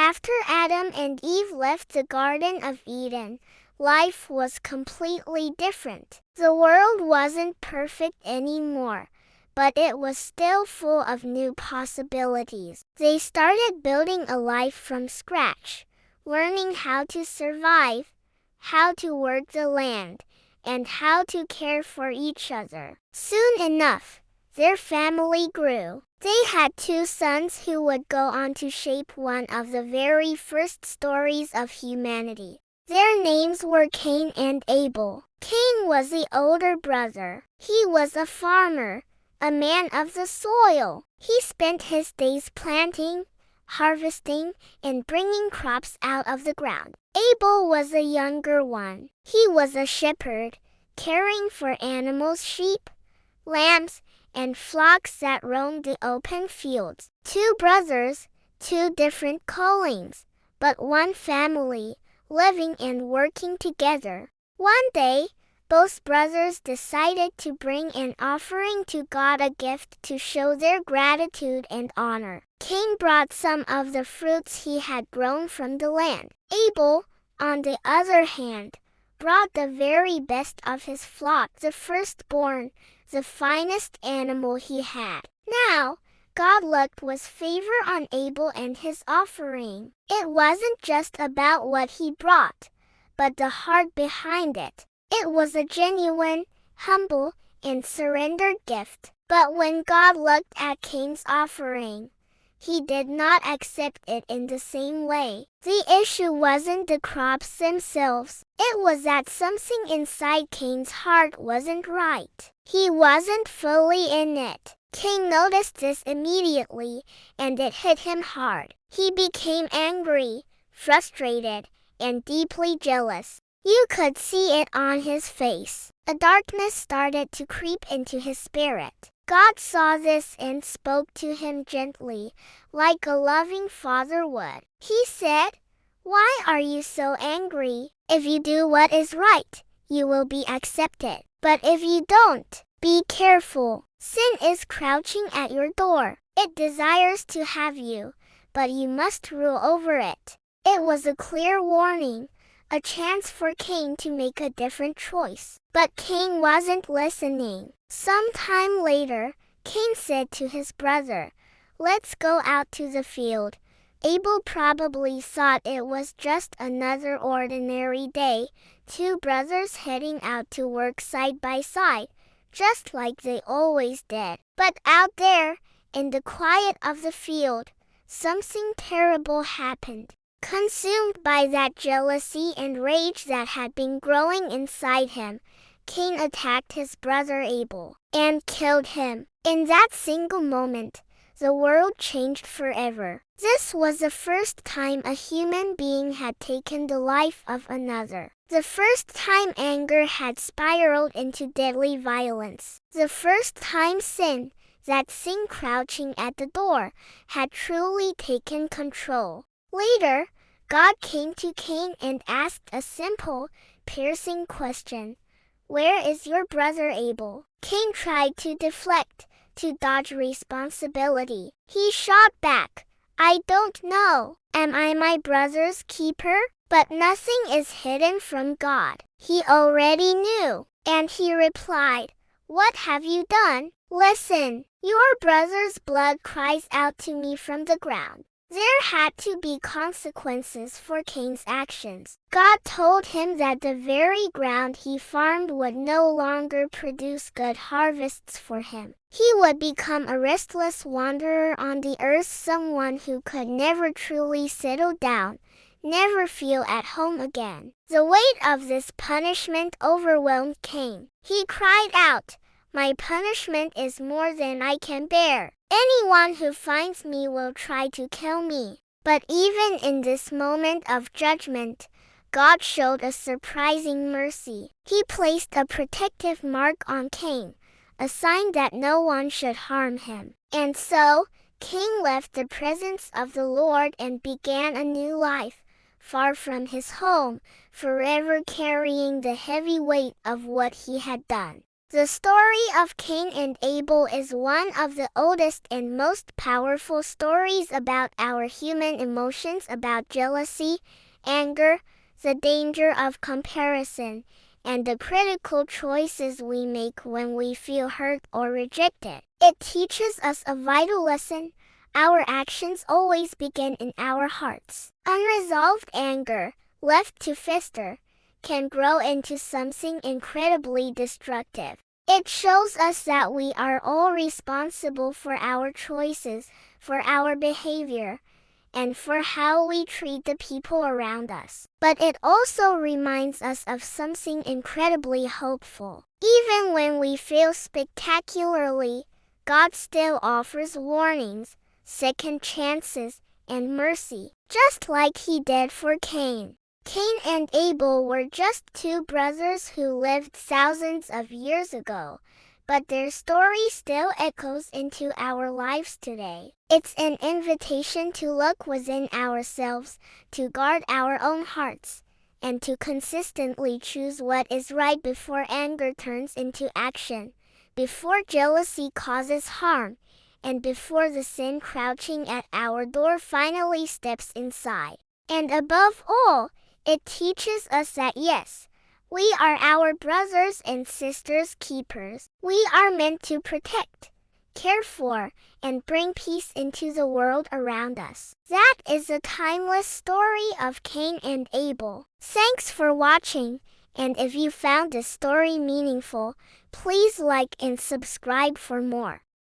After Adam and Eve left the Garden of Eden, life was completely different. The world wasn't perfect anymore, but it was still full of new possibilities. They started building a life from scratch, learning how to survive, how to work the land, and how to care for each other. Soon enough, their family grew. They had 2 sons who would go on to shape one of the very first stories of humanity. Their names were Cain and Abel. Cain was the older brother. He was a farmer, a man of the soil. He spent his days planting, harvesting, and bringing crops out of the ground. Abel was the younger one. He was a shepherd, caring for animals, sheep, lambs, and flocks that roamed the open fields. 2 brothers, 2 different callings, but one family, living and working together. One day, both brothers decided to bring an offering to God, a gift to show their gratitude and honor. Cain brought some of the fruits he had grown from the land. Abel, on the other hand, brought the very best of his flock, the firstborn, the finest animal he had. Now, God looked with favor on Abel and his offering. It wasn't just about what he brought, but the heart behind it. It was a genuine, humble, and surrendered gift. But when God looked at Cain's offering, he did not accept it in the same way. The issue wasn't the crops themselves. It was that something inside Cain's heart wasn't right. He wasn't fully in it. Cain noticed this immediately, and it hit him hard. He became angry, frustrated, and deeply jealous. You could see it on his face. A darkness started to creep into his spirit. God saw this and spoke to him gently, like a loving father would. He said, "Why are you so angry? If you do what is right, you will be accepted. But if you don't, be careful. Sin is crouching at your door. It desires to have you, but you must rule over it." It was a clear warning, a chance for Cain to make a different choice. But Cain wasn't listening. Sometime later, Cain said to his brother, "Let's go out to the field." Abel probably thought it was just another ordinary day, 2 brothers heading out to work side by side, just like they always did. But out there, in the quiet of the field, something terrible happened. Consumed by that jealousy and rage that had been growing inside him, Cain attacked his brother Abel and killed him. In that single moment, the world changed forever. This was the first time a human being had taken the life of another. The first time anger had spiraled into deadly violence. The first time sin, that thing crouching at the door, had truly taken control. Later, God came to Cain and asked a simple, piercing question. "Where is your brother Abel?" Cain tried to deflect, to dodge responsibility. He shot back, "I don't know. Am I my brother's keeper?" But nothing is hidden from God. He already knew, and he replied, "What have you done? Listen, your brother's blood cries out to me from the ground." There had to be consequences for Cain's actions. God told him that the very ground he farmed would no longer produce good harvests for him. He would become a restless wanderer on the earth, someone who could never truly settle down, never feel at home again. The weight of this punishment overwhelmed Cain. He cried out, "My punishment is more than I can bear. Anyone who finds me will try to kill me." But even in this moment of judgment, God showed a surprising mercy. He placed a protective mark on Cain, a sign that no one should harm him. And so, Cain left the presence of the Lord and began a new life, far from his home, forever carrying the heavy weight of what he had done. The story of Cain and Abel is one of the oldest and most powerful stories about our human emotions, about jealousy, anger, the danger of comparison, and the critical choices we make when we feel hurt or rejected. It teaches us a vital lesson. Our actions always begin in our hearts. Unresolved anger, left to fester, can grow into something incredibly destructive. It shows us that we are all responsible for our choices, for our behavior, and for how we treat the people around us. But it also reminds us of something incredibly hopeful. Even when we fail spectacularly, God still offers warnings, second chances, and mercy, just like He did for Cain. Cain and Abel were just two brothers who lived thousands of years ago, but their story still echoes into our lives today. It's an invitation to look within ourselves, to guard our own hearts, and to consistently choose what is right before anger turns into action, before jealousy causes harm, and before the sin crouching at our door finally steps inside. And above all, it teaches us that yes, we are our brothers and sisters' keepers. We are meant to protect, care for, and bring peace into the world around us. That is the timeless story of Cain and Abel. Thanks for watching, and if you found this story meaningful, please like and subscribe for more.